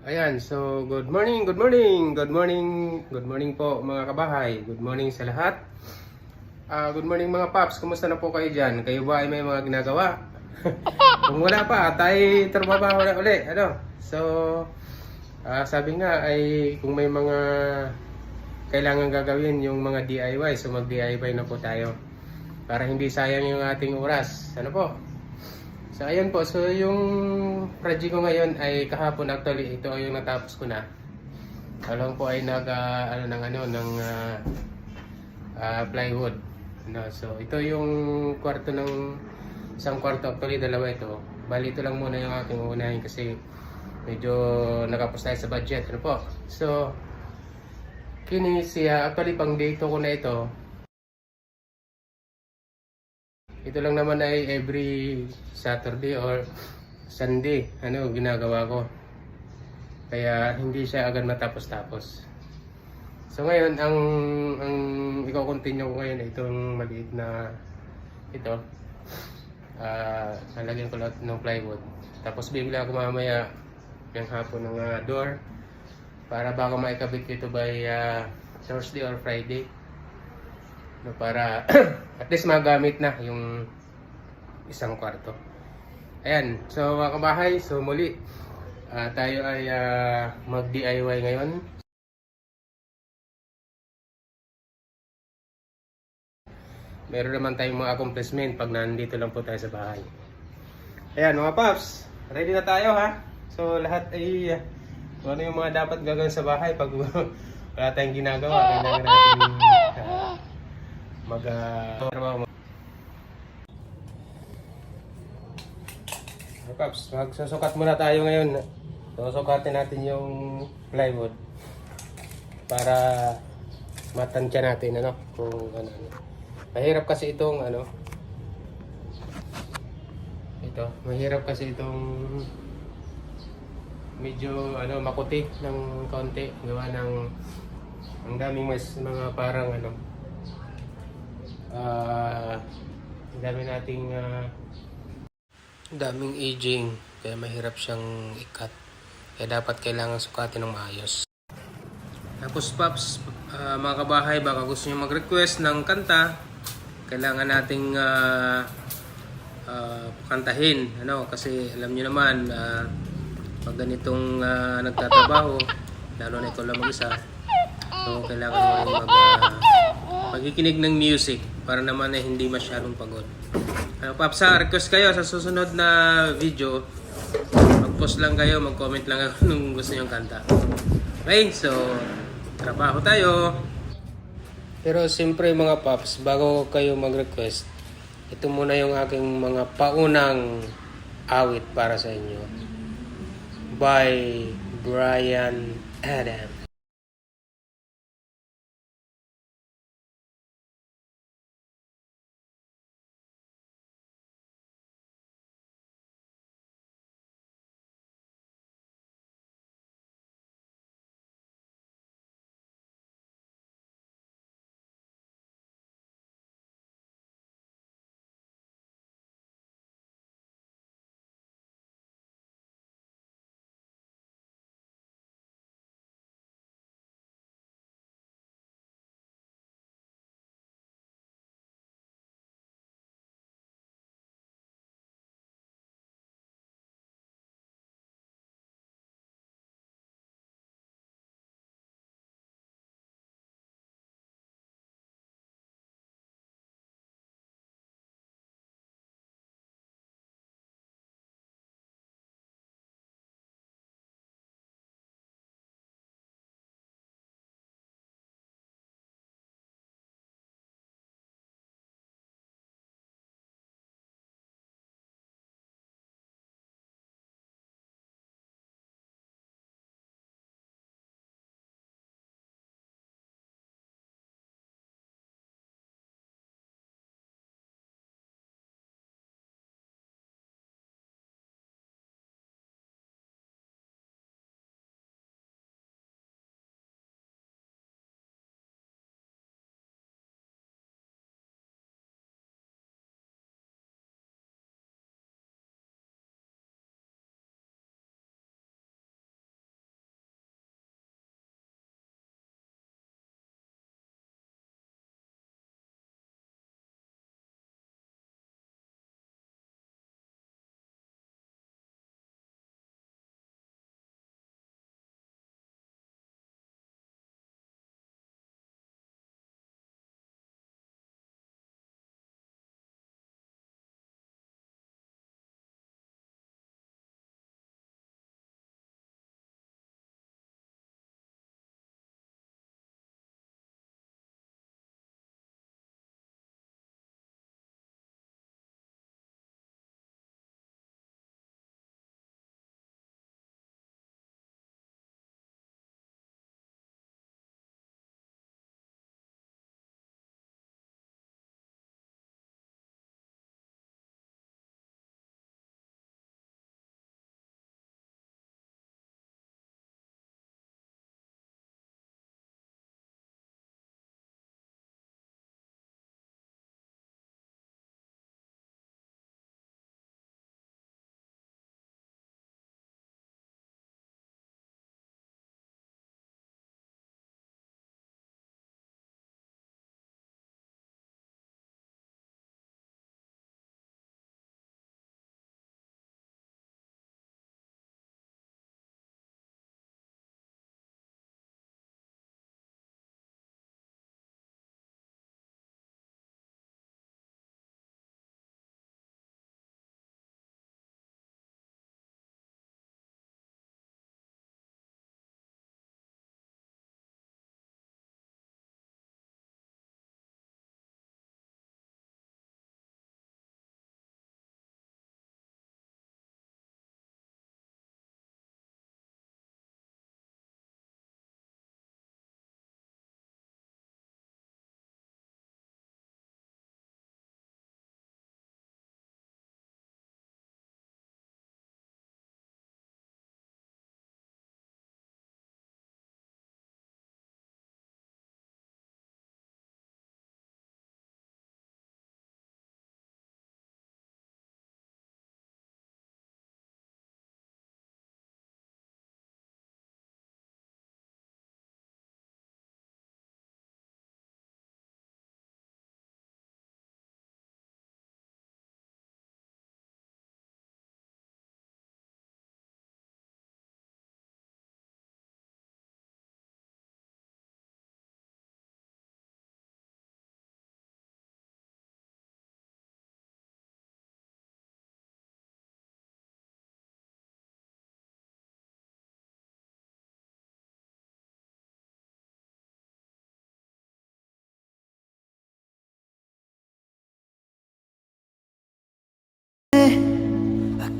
Ayan, so good morning, good morning, good morning, good morning po mga kabahay. Good morning sa lahat. Good morning mga paps, kumusta na po kayo dyan? Kayo ba ay may mga ginagawa? Kung wala pa, tayo trabaho na uli. Ano? So, sabi nga ay kung may mga kailangan gagawin yung mga DIY, so mag DIY na po tayo. Para hindi sayang yung ating oras. Ano po? So ayun po, so yung project ko ngayon ay kahapon, actually ito ay yung natapos ko na. Alam po ay plywood. No, so ito yung kwarto ng isang kwarto, actually dalawa ito. Bali ito lang muna yung aking uunahin kasi medyo nakapos tayo sa budget. Ano po? So kini siya, actually pang dito ko na ito. Ito lang naman ay every Saturday or Sunday, ginagawa ko. Kaya hindi siya agad matapos-tapos. So ngayon, ang i-continue ko ngayon ay itong maliit na ito. Nalagyan ko lahat ng plywood. Tapos bibili ako mamaya yung hapon ng door para baka maikabit ito by Thursday or Friday. No, para at least magamit na yung isang kwarto. Ayan, so mga kabahay, so muli tayo ay mag-DIY ngayon. Meron naman tayong mga accomplishment pag nandito lang po tayo sa bahay. Ayan mga paps, ready na tayo ha. So lahat ay ano yung mga dapat gagawin sa bahay pag wala tayong ginagawa. Kailangan natin trabaho. Paps, magsusukat muna tayo ngayon. Susukatin natin yung plywood para matansya natin kung ano. Mahirap kasi itong mahirap kasi itong medyo makuti ng konti, gawa ng ang daming mga parang daming aging, kaya mahirap siyang i-cut. Kaya dapat kailangan sukatin ng maayos. Tapos paps, mga kabahay, baka gusto nyo mag-request ng kanta, kailangan nating kantahin. Kasi alam nyo naman, pag ganitong nagtatrabaho, lalo na ikaw lang mag-isa, so kailangan mo rin pagkikinig ng music para naman hindi masyadong pagod. Paps, request kayo sa susunod na video. Mag-post lang kayo, mag-comment lang kayo kung gusto nyo kanta. Okay, so trabaho tayo. Pero siyempre mga paps, bago kayo mag-request, ito muna yung aking mga paunang awit para sa inyo. By Bryan Adams.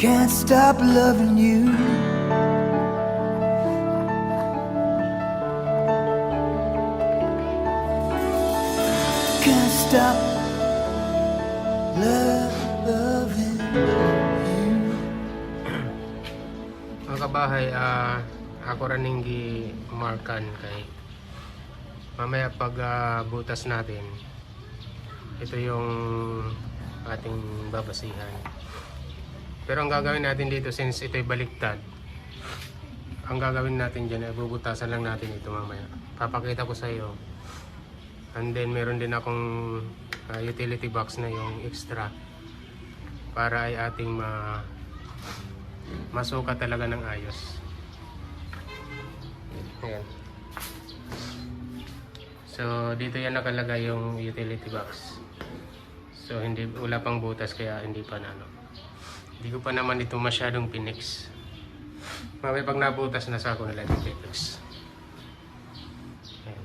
Can't stop loving you. Can't stop loving you. Mga kabahay, ako raning gi-markan kay mamaya pag butas natin, ito yung ating babasihan. Pero ang gagawin natin dito, since ito'y baliktad, ang gagawin natin dyan ay bubutasan lang natin ito mamaya. Papakita ko sa iyo. And then meron din akong utility box na yung extra para ay ating masukat talaga ng ayos. Ayan. So dito yan nakalagay yung utility box. So wala pang butas kaya hindi pa hindi ko pa naman ito masyadong pinix. Mamaya pag nabutas na sa ako nila i-fix. Ayan.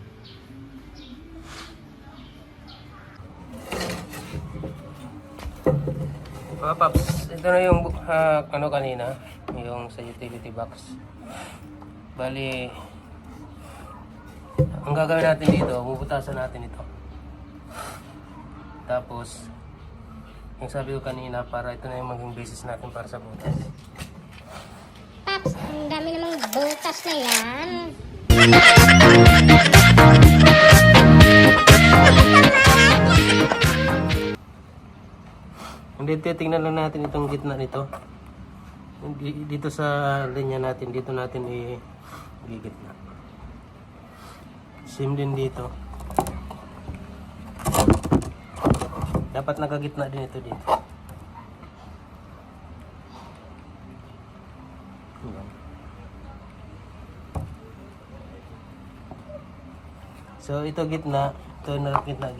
Mga paps, ito na yung kanina, yung sa utility box. Bali, ang gagawin natin dito, bubutasan natin ito. Tapos, yung sabi ko kanina, para ito na yung maging basis natin para sa butas. Paps, ang dami namang butas na yan. Hindi, titingnan lang natin itong gitna nito. Dito sa linya natin, dito natin i-gitna. Same din dito. Dapat nakagitna din ito dito. Ayan. So ito gitna, ito na gitna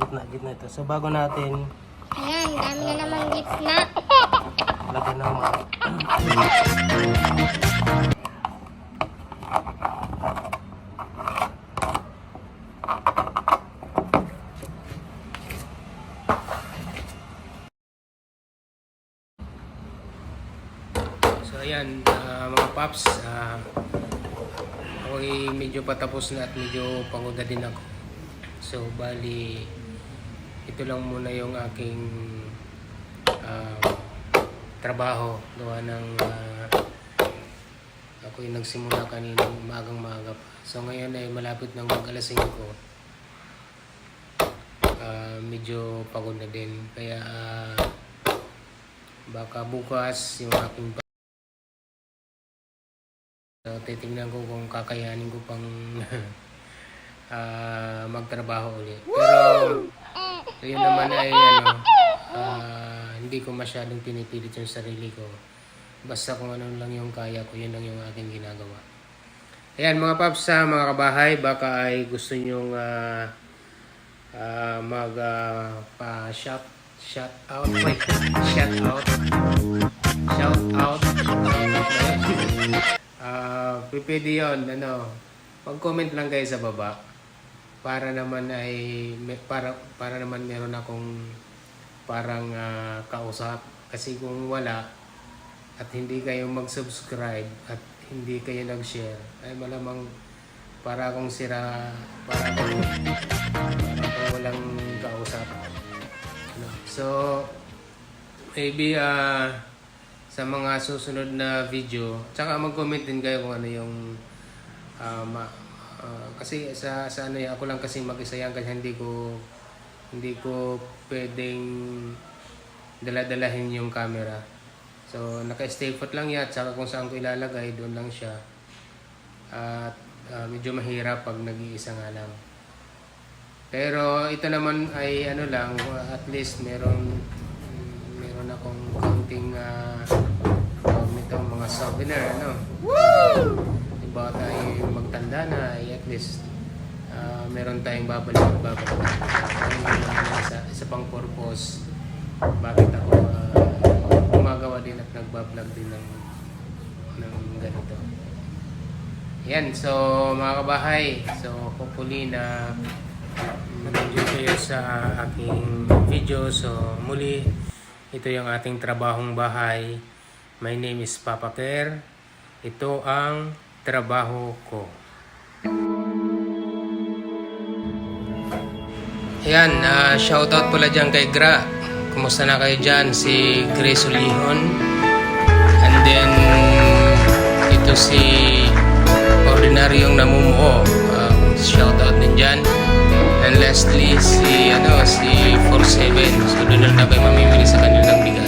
ito. So bago natin Ayan, dami na namang gitna. lagyan ng mga So ayan, mga paps, ako'y medyo patapos na at medyo pagod na din ako. So bali, ito lang muna yung aking trabaho. Gawa ng ako'y nagsimula kaninang maagang-maaga pa. So ngayon ay malapit ng mag-alas 5 ko. Medyo pagod na din. Kaya baka bukas yung aking titingnan ko kung kakayanin ko pang magtrabaho ulit. Pero yun naman ay hindi ko masyadong pinipilit yung sarili ko. Basta kung ano lang yung kaya ko, yun lang yung aking ginagawa. Ayan mga paps, mga kabahay, baka ay gusto nyong shout out pwede yun, mag-comment lang kayo sa baba para naman para naman meron akong parang kausap. Kasi kung wala at hindi kayo mag-subscribe at hindi kayo nag-share, ay malamang para akong para akong walang kausap. So maybe sa mga susunod na video, tsaka mag-comment din kayo kung ano yung kasi sa ano ako lang kasi mag-isa yan, kasi hindi ko pwedeng dala-dalahin yung camera. So naka-stay put lang yan, tsaka kung saan ko ilalagay doon lang siya. At medyo mahirap pag nag-iisa nga lang. Pero ito naman ay ano lang, at least meron akong counting nitong mga souvenir, Woo! Diba tayo magtanda na, at least meron tayong babalik. Isa pang purpose bakit ako gumagawa din at nagbablog din ng ganito. Yan, so mga kabahay, so hopefully na nag-enjoy kayo sa aking video. So muli, ito yung ating trabahong bahay My name is Papa Care. Ito ang trabaho ko. Ayan, shoutout pala dyan kay Gra. Kumusta na kayo dyan? Si Grace Ulihon. And then, ito si Ordinaryong Namumuo. Shoutout din dyan. And lastly, si 47. So, doon na kayo mamimili sa kanilang bigas.